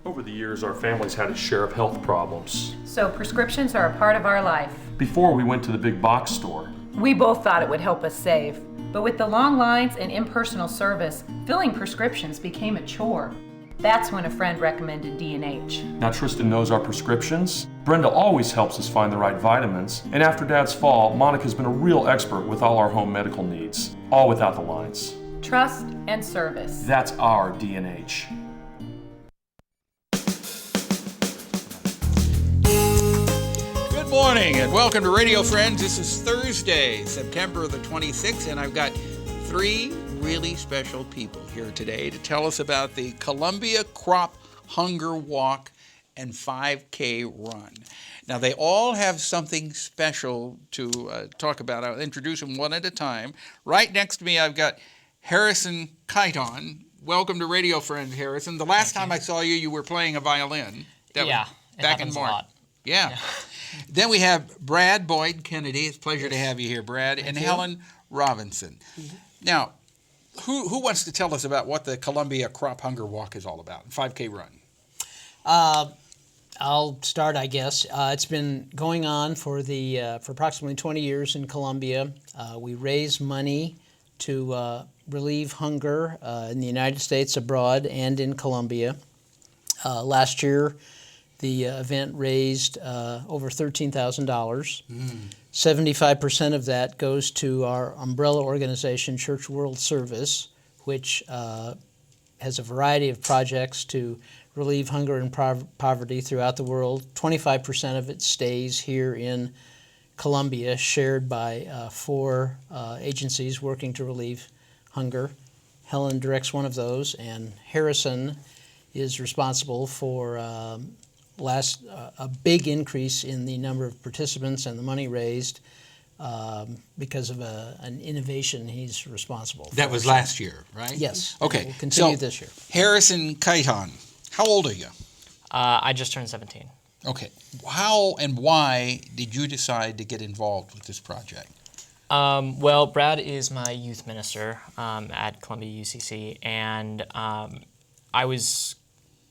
Over the years, our family's had a share of health problems. So prescriptions are a part of our life. Before we went to the big box store. We both thought it would help us save. But with the long lines and impersonal service, filling prescriptions became a chore. That's when a friend recommended D&H. Now Tristan knows our prescriptions. Brenda always helps us find the right vitamins. And after Dad's fall, Monica's been a real expert with all our home medical needs. All without the lines. Trust and service. That's our D&H. Good morning and welcome to Radio Friends. This is Thursday, September the 26th, and I've got three really special people here today to tell us about the Columbia Crop Hunger Walk and 5K Run. Now, they all have something special to talk about. I'll introduce them one at a time. Right next to me, I've got Harrison Keithahn. Welcome to Radio Friends, Harrison. The last time I saw you, you were playing a violin. That was back in March. Yeah. Then we have Brad Boyd Kennedy. It's a pleasure to have you here, Brad. And Helen Robinson. Now, who wants to tell us about what the Columbia Crop Hunger Walk is all about, 5K Run? I'll start, I guess. It's been going on for approximately 20 years in Columbia. We raise money to relieve hunger in the United States, abroad, and in Columbia. Last year, the event raised over $13,000. 75% of that goes to our umbrella organization, Church World Service, which has a variety of projects to relieve hunger and poverty throughout the world. 25% of it stays here in Columbia, shared by four agencies working to relieve hunger. Helen directs one of those, and Harrison is responsible for a big increase in the number of participants and the money raised because of an innovation he's responsible for. That was last year, right? Yes. Okay. We'll continue this year. Harrison Keithahn, how old are you? I just turned 17. Okay. How and why did you decide to get involved with this project? Well, Brad is my youth minister at Columbia UCC, and I was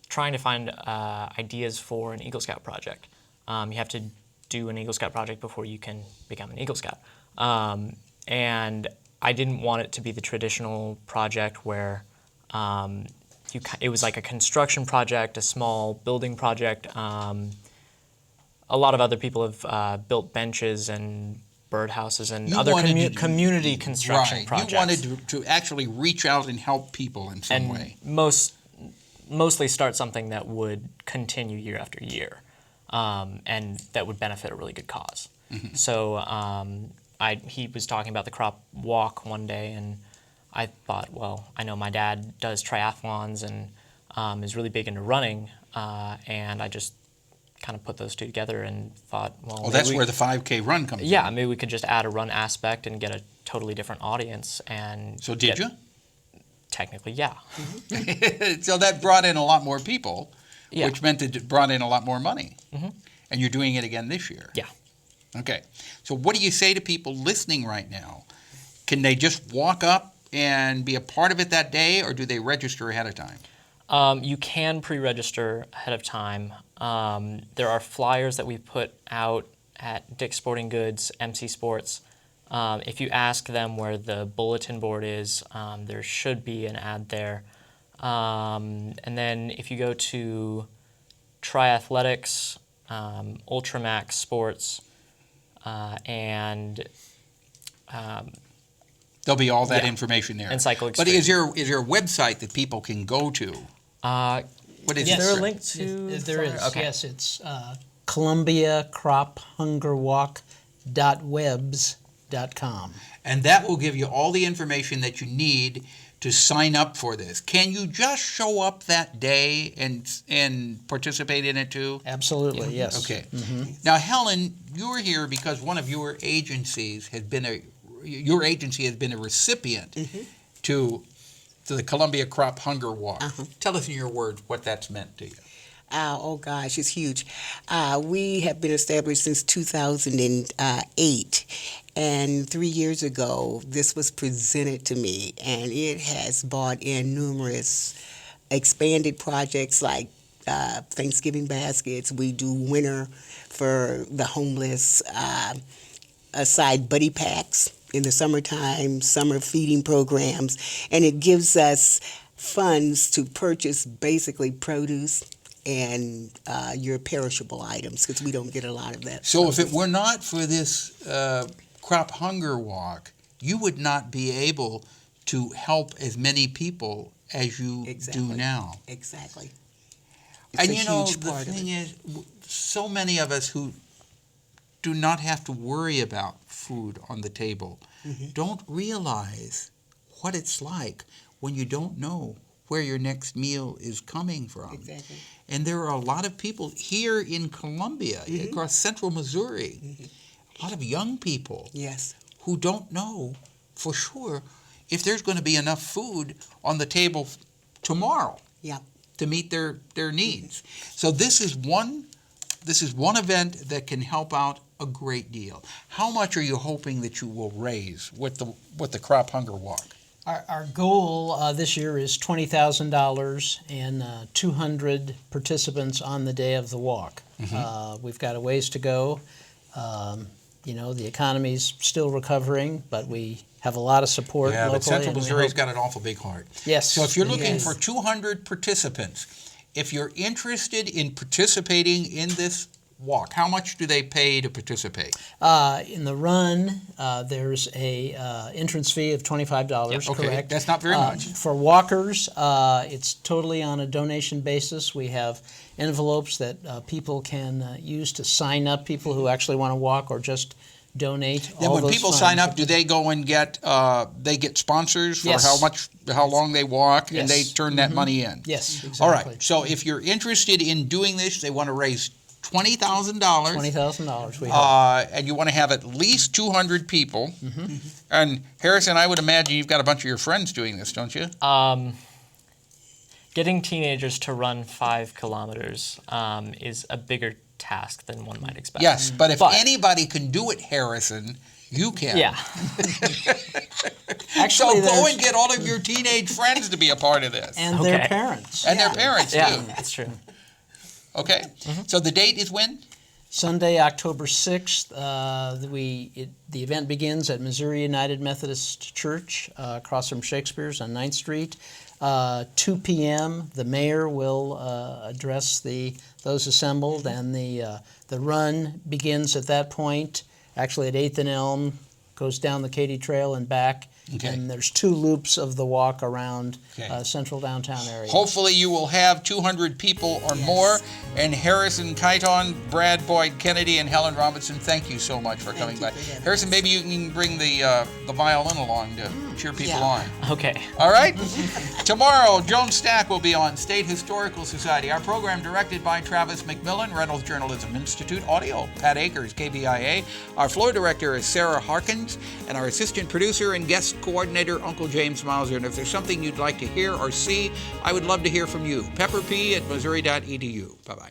trying to find ideas for an Eagle Scout project. You have to do an Eagle Scout project before you can become an Eagle Scout. And I didn't want it to be the traditional project where it was like a construction project, a small building project. A lot of other people have built benches and birdhouses and other community construction projects. You wanted to actually reach out and help people in some way. Mostly start something that would continue year after year, and that would benefit a really good cause. Mm-hmm. So he was talking about the crop walk one day, and I thought, well, I know my dad does triathlons and is really big into running, and I just kind of put those two together and thought, well, that's where the 5K run comes in. Yeah, maybe we could just add a run aspect and get a totally different audience. And so did you? Technically, yeah. Mm-hmm. So that brought in a lot more people, which meant it brought in a lot more money. Mm-hmm. And you're doing it again this year. Yeah. Okay. So what do you say to people listening right now? Can they just walk up and be a part of it that day, or do they register ahead of time? You can pre-register ahead of time. There are flyers that we put out at Dick's Sporting Goods, MC Sports. If you ask them where the bulletin board is, there should be an ad there. And then if you go to Triathletics, Ultramax Sports, and there'll be all that information there. And Cycle Extreme. But is there a website that people can go to? What is there a link to? There is. Okay. Yes, it's ColumbiaCropHungerWalk.webs.com. And that will give you all the information that you need to sign up for this. Can you just show up that day and participate in it too? Absolutely, yes. Okay. Mm-hmm. Now, Helen, you're here because one of your agencies has been a recipient mm-hmm. to the Columbia Crop Hunger Walk. Uh-huh. Tell us in your words what that's meant to you. Oh gosh, it's huge. We have been established since 2008, and 3 years ago this was presented to me, and it has brought in numerous expanded projects like Thanksgiving baskets. We do winter for the homeless, aside buddy packs in the summertime, summer feeding programs, and it gives us funds to purchase basically produce and your perishable items, because we don't get a lot of that. So if it were not for this crop hunger walk, you would not be able to help as many people as you do now. Exactly. And It's a you know, huge the part of thing it. is, so many of us who do not have to worry about food on the table don't realize what it's like when you don't know where your next meal is coming from. Exactly. And there are a lot of people here in Columbia, across central Missouri, a lot of young people Yes. who don't know for sure if there's going to be enough food on the table tomorrow Yeah. to meet their needs. So this is one event that can help out a great deal. How much are you hoping that you will raise with the crop hunger walk? Our goal this year is $20,000 and 200 participants on the day of the walk. We've got a ways to go. You know, the economy's still recovering, but we have a lot of support Yeah, locally. but Central and we Missouri's hope- got an awful big heart. Yes. So if you're looking Yes. for 200 participants, if you're interested in participating in this walk, how much do they pay to participate? In the run, there's a entrance fee of $25, Okay, correct? that's not very much. For walkers, it's totally on a donation basis. We have envelopes that people can use to sign up people who actually want to walk or just donate. Then all when those people funds. sign up, do they go and get they get sponsors for Yes. how long they walk, and they Yes. turn that money in? Yes, exactly. All right. So if you're interested in doing this, they want to raise $20,000. $20,000 we hope. And you want to have at least 200 people. And Harrison, I would imagine you've got a bunch of your friends doing this, don't you? Getting teenagers to run 5 kilometers is a bigger task than one might expect. Yes, but if anybody can do it, Harrison, you can. Yeah. So go there's- and get all of your teenage friends to be a part of this. And their Okay. parents. And their parents, Yeah, too. that's true. Okay. So the date is when? Sunday, October 6th, the event begins at Missouri United Methodist Church across from Shakespeare's on 9th Street. 2 p.m. The mayor will address those assembled, and the run begins at that point. Actually, at 8th and Elm, goes down the Katy Trail and back. Okay. And there's 2 loops of the walk around Okay. central downtown area. Hopefully you will have 200 people or more. And Harrison Keithahn, Brad Boyd Kennedy, and Helen Robinson, thank you so much for coming by. Harrison, maybe you can bring the violin along to cheer people on. Okay. All right? Tomorrow, Joan Stack will be on State Historical Society. Our program directed by Travis McMillan, Reynolds Journalism Institute. Audio, Pat Akers, KBIA. Our floor director is Sarah Harkins. And our assistant producer and guest coordinator, Uncle James Mauser. And if there's something you'd like to hear or see, I would love to hear from you. pepperp@missouri.edu. Bye-bye.